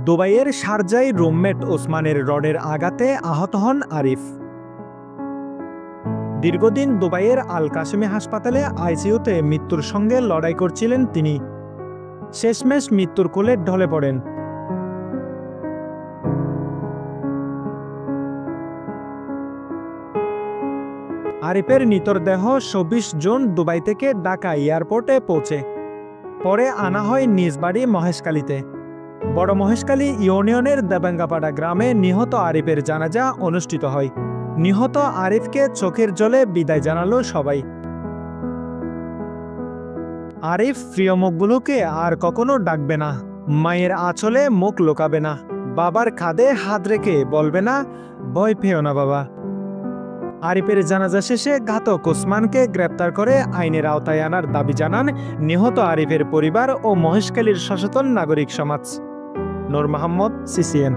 দুবাইয়ের শারজায় রুমমেট ওসমানের রডের আঘাতে আহত হন আরিফ। দীর্ঘদিন দুবাইয়ের আল কাশেমি হাসপাতালে আইসিইউতে মৃত্যুর সঙ্গে লড়াই করছিলেন তিনি। শেষমেশ মৃত্যুর কোলে ঢলে পড়েন। আরিফের মৃতদেহ ২৪ জুন দুবাই থেকে ঢাকা এয়ারপোর্টে পৌঁছে পরে আনা হয় নিজ বাড়ি মহেশখালীতে। বড় মহেশখালী ইউনিয়নের দেবাঙ্গাপাড়া গ্রামে নিহত আরিফের জানাজা অনুষ্ঠিত হয়। নিহত আরিফকে চোখের জলে বিদায় জানালো সবাই। আরিফ প্রিয় মুখগুলোকে আর কখনো ডাকবে না, মায়ের আঁচলে মুখ লুকাবে না, বাবার কাঁধে হাত রেখে বলবে না ভয় পেও না বাবা। আরিফের জানাজা শেষে ঘাতক ওসমানকে গ্রেপ্তার করে আইনের আওতায় আনার দাবি জানান নিহত আরিফের পরিবার ও মহেশখালীর সচেতন নাগরিক সমাজ। নূর মোহাম্মদ, সিসিএন।